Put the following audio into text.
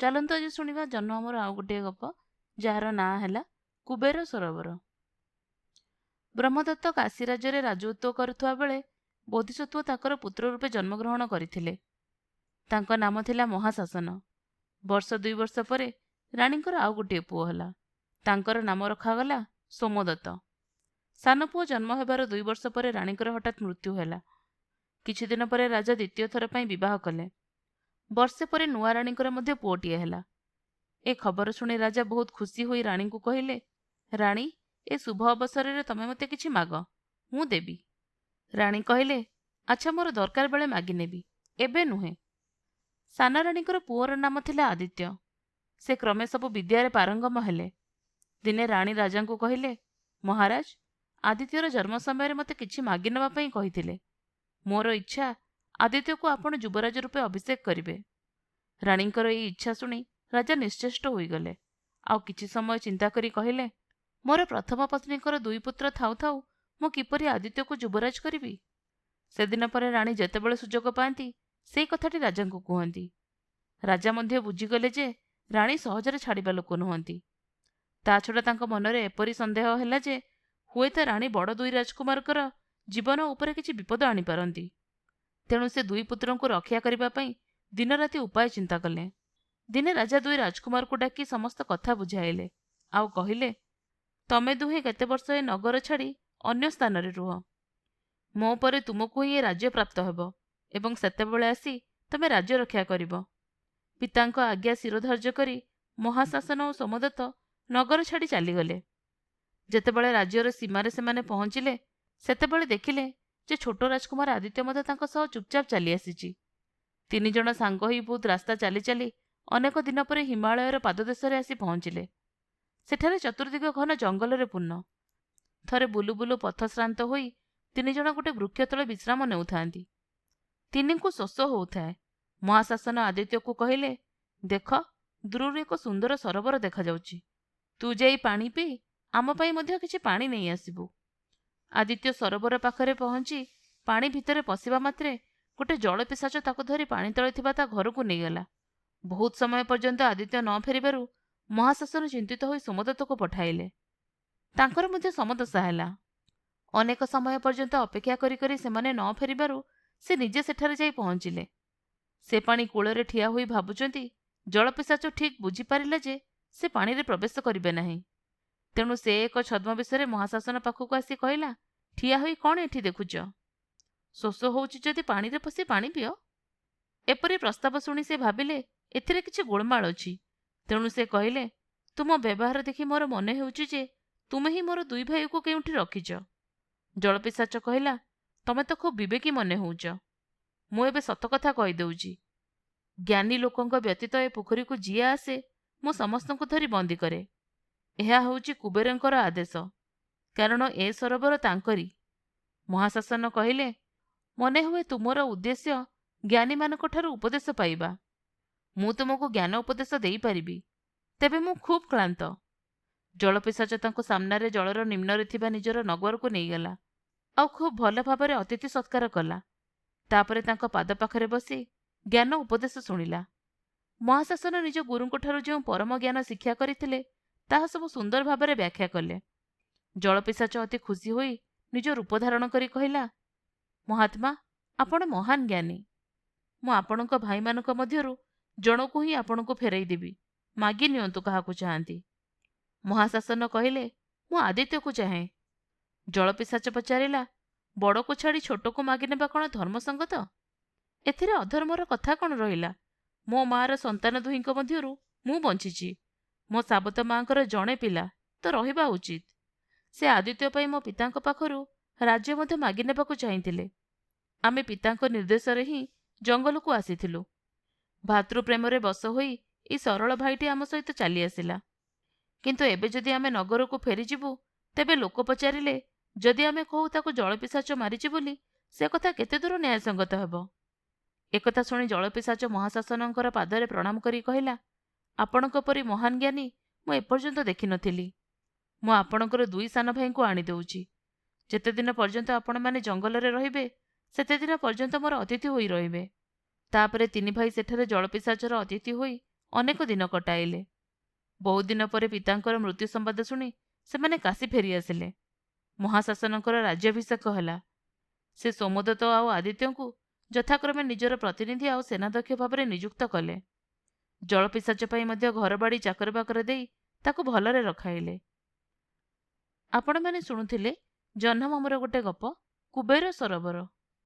ଚାଲନ୍ତୁ ଆଜି ଶୁଣିବା ଜହ୍ନ ଆମର ଆଉ ଗୋଟିଏ ଗପ, ଯାହାର ନାଁ ହେଲା କୁବେର ସରୋବର। ବ୍ରହ୍ମଦତ୍ତ କାଶୀ ରାଜ୍ୟରେ ରାଜତ୍ୱ କରୁଥିବା ବେଳେ ବୋଧିସତ୍ତ୍ୱ ତାଙ୍କର ପୁତ୍ର ରୂପେ ଜନ୍ମଗ୍ରହଣ କରିଥିଲେ। ତାଙ୍କ ନାମ ଥିଲା ମହାଶାସନ। ବର୍ଷ 2 ବର୍ଷ ପରେ ରାଣୀଙ୍କର ଆଉ ଗୋଟିଏ ପୁଅ ହେଲା। ତାଙ୍କର ନାମ ରଖାଗଲା ସୋମଦତ୍ତ। ସାନ ପୁଅ ଜନ୍ମ ହେବାର 2 ବର୍ଷ ପରେ ରାଣୀଙ୍କର ହଠାତ୍ ମୃତ୍ୟୁ ହେଲା। କିଛିଦିନ ପରେ ରାଜା ଦ୍ୱିତୀୟ ଥର ପାଇଁ ବିବାହ କଲେ। ବର୍ଷେ ପରେ ନୂଆ ରାଣୀଙ୍କର ମଧ୍ୟ ପୁଅଟିଏ ହେଲା। ଏ ଖବର ଶୁଣି ରାଜା ବହୁତ ଖୁସି ହୋଇ ରାଣୀଙ୍କୁ କହିଲେ, ରାଣୀ, ଏ ଶୁଭ ଅବସରରେ ତମେ ମୋତେ କିଛି ମାଗ, ମୁଁ ଦେବି। ରାଣୀ କହିଲେ, ଆଚ୍ଛା, ମୋର ଦରକାର ବେଳେ ମାଗିନେବି, ଏବେ ନୁହେଁ। ସାନ ରାଣୀଙ୍କର ପୁଅର ନାମ ଥିଲା ଆଦିତ୍ୟ। ସେ କ୍ରମେ ସବୁ ବିଦ୍ୟାରେ ପାରଙ୍ଗମ ହେଲେ। ଦିନେ ରାଣୀ ରାଜାଙ୍କୁ କହିଲେ, ମହାରାଜ, ଆଦିତ୍ୟର ଜନ୍ମ ସମୟରେ ମୋତେ କିଛି ମାଗିନେବା ପାଇଁ କହିଥିଲେ। ମୋର ଇଚ୍ଛା, ଆଦିତ୍ୟକୁ ଆପଣ ଯୁବରାଜ ରୂପେ ଅଭିଷେକ କରିବେ। ରାଣୀଙ୍କର ଏହି ଇଚ୍ଛା ଶୁଣି ରାଜା ନିଶ୍ଚେଷ୍ଟ ହୋଇଗଲେ। ଆଉ କିଛି ସମୟ ଚିନ୍ତା କରି କହିଲେ, ମୋର ପ୍ରଥମ ପତ୍ନୀଙ୍କର 2 ପୁତ୍ର ଥାଉ ଥାଉ ମୁଁ କିପରି ଆଦିତ୍ୟକୁ ଯୁବରାଜ କରିବି? ସେଦିନ ପରେ ରାଣୀ ଯେତେବେଳେ ସୁଯୋଗ ପାଆନ୍ତି ସେଇ କଥାଟି ରାଜାଙ୍କୁ କୁହନ୍ତି। ରାଜା ମଧ୍ୟ ବୁଝିଗଲେ ଯେ ରାଣୀ ସହଜରେ ଛାଡ଼ିବା ଲୋକ ନୁହନ୍ତି। ତା ଛଡ଼ା ତାଙ୍କ ମନରେ ଏପରି ସନ୍ଦେହ ହେଲା ଯେ ହୁଏତ ରାଣୀ ବଡ଼ 2 ରାଜକୁମାରଙ୍କର ଜୀବନ ଉପରେ କିଛି ବିପଦ ଆଣିପାରନ୍ତି। ତେଣୁ ସେ 2 ପୁତ୍ରଙ୍କୁ ରକ୍ଷା କରିବା ପାଇଁ ଦିନରାତି ଉପାୟ ଚିନ୍ତା କଲେ। ଦିନେ ରାଜା 2 ରାଜକୁମାରକୁ ଡାକି ସମସ୍ତ କଥା ବୁଝାଇଲେ। ଆଉ କହିଲେ, ତମେ ଦୁହେଁ କେତେ ବର୍ଷ ଏ ନଗର ଛାଡ଼ି ଅନ୍ୟ ସ୍ଥାନରେ ରୁହ। ମୋ ପରେ ତୁମକୁ ହିଁ ଏ ରାଜ୍ୟ ପ୍ରାପ୍ତ ହେବ ଏବଂ ସେତେବେଳେ ଆସି ତମେ ରାଜ୍ୟ ରକ୍ଷା କରିବ। ପିତାଙ୍କ ଆଜ୍ଞା ଶିରୋଧାର୍ଯ୍ୟ କରି ମହାଶାସନ ଓ ସୋମଦତ୍ତ ନଗର ଛାଡ଼ି ଚାଲିଗଲେ। ଯେତେବେଳେ ରାଜ୍ୟର ସୀମାରେ ସେମାନେ ପହଞ୍ଚିଲେ ସେତେବେଳେ ଦେଖିଲେ ଯେ ଛୋଟ ରାଜକୁମାର ଆଦିତ୍ୟ ମଧ୍ୟ ତାଙ୍କ ସହ ଚୁପଚାପ ଚାଲି ଆସିଛି। 3 ଜଣ ସାଙ୍ଗ ହୋଇ ବହୁତ ରାସ୍ତା ଚାଲି ଚାଲି ଅନେକ ଦିନ ପରେ ହିମାଳୟର ପାଦଦେଶରେ ଆସି ପହଞ୍ଚିଲେ। ସେଠାରେ ଚତୁର୍ଦିଗ ଘନ ଜଙ୍ଗଲରେ ପୂର୍ଣ୍ଣ। ଥରେ ବୁଲୁ ବୁଲୁ ପଥଶ୍ରାନ୍ତ ହୋଇ 3 ଜଣ ଗୋଟେ ବୃକ୍ଷ ତଳେ ବିଶ୍ରାମ ନେଉଥାନ୍ତି। ତିନିଙ୍କୁ ଶୋଷ ହେଉଥାଏ। ମହାଶାସନ ଆଦିତ୍ୟକୁ କହିଲେ, ଦେଖ, ଦୂରରୁ ଏକ ସୁନ୍ଦର ସରୋବର ଦେଖାଯାଉଛି। ତୁ ଯାଇ ପାଣି ପିଇ ଆମ ପାଇଁ ମଧ୍ୟ କିଛି ପାଣି ନେଇ ଆସିବୁ। ଆଦିତ୍ୟ ସରୋବର ପାଖରେ ପହଞ୍ଚି ପାଣି ଭିତରେ ପଶିବା ମାତ୍ରେ ଗୋଟେ ଜଳପିଶାଚ ତାକୁ ଧରି ପାଣି ତଳେ ଥିବା ତା ଘରକୁ ନେଇଗଲା। ବହୁତ ସମୟ ପର୍ଯ୍ୟନ୍ତ ଆଦିତ୍ୟ ନ ଫେରିବାରୁ ମହାଶାସନ ଚିନ୍ତିତ ହୋଇ ସୋମଦତ୍ତକୁ ପଠାଇଲେ। ତାଙ୍କର ମଧ୍ୟ ସମଦଶା ହେଲା। ଅନେକ ସମୟ ପର୍ଯ୍ୟନ୍ତ ଅପେକ୍ଷା କରି କରି ସେମାନେ ନ ଫେରିବାରୁ ସେ ନିଜେ ସେଠାରେ ଯାଇ ପହଞ୍ଚିଲେ। ସେ ପାଣି କୂଳରେ ଠିଆ ହୋଇ ଭାବୁଛନ୍ତି, ଜଳପିଶାଚ ଠିକ୍ ବୁଝିପାରିଲା ଯେ ସେ ପାଣିରେ ପ୍ରବେଶ କରିବେ ନାହିଁ। ତେଣୁ ସେ ଏକ ଛଦ୍ମବେଶରେ ମହାଶାସନ ପାଖକୁ ଆସି କହିଲା, ଠିଆ ହୋଇ କ'ଣ ଏଠି ଦେଖୁଛ? ଶୋଷ ହେଉଛି ଯଦି ପାଣିରେ ପଶି ପାଣି ପିଅ। ଏପରି ପ୍ରସ୍ତାବ ଶୁଣି ସେ ଭାବିଲେ ଏଥିରେ କିଛି ଗୋଳମାଳ ଅଛି। ତେଣୁ ସେ କହିଲେ, ତୁମ ବ୍ୟବହାର ଦେଖି ମୋର ମନେ ହେଉଛି ଯେ ତୁମେ ହିଁ ମୋର 2 ଭାଇକୁ କେଉଁଠି ରଖିଛ। ଜଳପିଶାଚ କହିଲା, ତମେ ତ ଖୁବ୍ ବିବେକୀ ମନେ ହେଉଛ। ମୁଁ ଏବେ ସତ କଥା କହିଦେଉଛି। ଜ୍ଞାନୀ ଲୋକଙ୍କ ବ୍ୟତୀତ ଏ ପୋଖରୀକୁ ଯିଏ ଆସେ ମୁଁ ସମସ୍ତଙ୍କୁ ଧରି ବନ୍ଦୀ କରେ। ଏହା ହେଉଛି କୁବେରଙ୍କର ଆଦେଶ, କାରଣ ଏ ସରୋବର ତାଙ୍କରି। ମହାଶାସନ କହିଲେ, ମନେ ହୁଏ ତୁମର ଉଦ୍ଦେଶ୍ୟ ଜ୍ଞାନୀମାନଙ୍କଠାରୁ ଉପଦେଶ ପାଇବା। ମୁଁ ତୁମକୁ ଜ୍ଞାନ ଉପଦେଶ ଦେଇପାରିବି, ତେବେ ମୁଁ ଖୁବ୍ କ୍ଳାନ୍ତ। ଜଳପିଶାଚ ତାଙ୍କୁ ସାମ୍ନାରେ ଜଳର ନିମ୍ନରେ ଥିବା ନିଜର ନଗରକୁ ନେଇଗଲା ଆଉ ଖୁବ୍ ଭଲ ଭାବରେ ଅତିଥି ସତ୍କାର କଲା। ତାପରେ ତାଙ୍କ ପାଦ ପାଖରେ ବସି ଜ୍ଞାନ ଉପଦେଶ ଶୁଣିଲା। ମହାଶାସନ ନିଜ ଗୁରୁଙ୍କଠାରୁ ଯେଉଁ ପରମ ଜ୍ଞାନ ଶିକ୍ଷା କରିଥିଲେ ତାହା ସବୁ ସୁନ୍ଦର ଭାବରେ ବ୍ୟାଖ୍ୟା କଲେ। ଜଳପିଶାଚ ଅତି ଖୁସି ହୋଇ ନିଜ ରୂପ ଧାରଣ କରି କହିଲା, ମହାତ୍ମା, ଆପଣ ମହାନ ଜ୍ଞାନୀ। ମୁଁ ଆପଣଙ୍କ ଭାଇମାନଙ୍କ ମଧ୍ୟରୁ ଜଣକୁ ହିଁ ଆପଣଙ୍କୁ ଫେରାଇ ଦେବି। ମାଗି ନିଅନ୍ତୁ କାହାକୁ ଚାହାନ୍ତି। ମହାଶାସନ କହିଲେ, ମୁଁ ଆଦିତ୍ୟକୁ ଚାହେଁ। ଜଳପିଶାଚ ପଚାରିଲା, ବଡ଼କୁ ଛାଡ଼ି ଛୋଟକୁ ମାଗିନେବା କ'ଣ ଧର୍ମସଙ୍ଗତ? ଏଥିରେ ଅଧର୍ମର କଥା କ'ଣ ରହିଲା? ମୋ ମାଆର ସନ୍ତାନ ଦୁହିଁଙ୍କ ମଧ୍ୟରୁ ମୁଁ ବଞ୍ଚିଛି। ମୋ ସାବତ ମାଆଙ୍କର ଜଣେ ପିଲା ତ ରହିବା ଉଚିତ। ସେ ଆଦିତ୍ୟ ପାଇଁ ମୋ ପିତାଙ୍କ ପାଖରୁ ରାଜ୍ୟ ମଧ୍ୟ ମାଗିନେବାକୁ ଚାହିଁଥିଲେ। ଆମେ ପିତାଙ୍କ ନିର୍ଦ୍ଦେଶରେ ହିଁ ଜଙ୍ଗଲକୁ ଆସିଥିଲୁ। ଭାତୃପ୍ରେମରେ ବଶ ହୋଇ ଏଇ ସରଳ ଭାଇଟି ଆମ ସହିତ ଚାଲି ଆସିଲା। କିନ୍ତୁ ଏବେ ଯଦି ଆମେ ନଗରକୁ ଫେରିଯିବୁ ତେବେ ଲୋକ ପଚାରିଲେ ଯଦି ଆମେ କହୁ ତାକୁ ଜଳପିଶାଚ ମାରିଛି ବୋଲି ସେ କଥା କେତେ ଦୂର ନ୍ୟାୟସଙ୍ଗତ ହେବ? ଏକଥା ଶୁଣି ଜଳପିଶାଚ ମହାଶାସନଙ୍କର ପାଦରେ ପ୍ରଣାମ କରି କହିଲା, ଆପଣଙ୍କ ପରି ମହାନ ଜ୍ଞାନୀ ମୁଁ ଏପର୍ଯ୍ୟନ୍ତ ଦେଖିନଥିଲି। ମୁଁ ଆପଣଙ୍କର 2 ସାନ ଭାଇଙ୍କୁ ଆଣିଦେଉଛି। ଯେତେଦିନ ପର୍ଯ୍ୟନ୍ତ ଆପଣମାନେ ଜଙ୍ଗଲରେ ରହିବେ ସେତେଦିନ ପର୍ଯ୍ୟନ୍ତ ମୋର ଅତିଥି ହୋଇ ରହିବେ। ତାପରେ 3 ଭାଇ ସେଠାରେ ଜଳପିଶାଚର ଅତିଥି ହୋଇ ଅନେକ ଦିନ କଟାଇଲେ। ବହୁତ ଦିନ ପରେ ପିତାଙ୍କର ମୃତ୍ୟୁ ସମ୍ବାଦ ଶୁଣି ସେମାନେ କାଶୀ ଫେରିଆସିଲେ। ମହାଶାସନଙ୍କର ରାଜ୍ୟାଭିଷେକ ହେଲା। ସେ ସୋମଦତ୍ତ ଆଉ ଆଦିତ୍ୟଙ୍କୁ ଯଥାକ୍ରମେ ନିଜର ପ୍ରତିନିଧି ଆଉ ସେନାଧ୍ୟକ୍ଷ ଭାବରେ ନିଯୁକ୍ତ କଲେ। ଜଳପିଶାଚ ପାଇଁ ମଧ୍ୟ ଘରବାଡ଼ି ଚାକରବାକର ଦେଇ ତାକୁ ଭଲରେ ରଖାଇଲେ। ଆପଣମାନେ ଶୁଣୁଥିଲେ ଜହ୍ନମାମୁଁର ଗୋଟେ ଗପ କୁବେର ସରୋବର।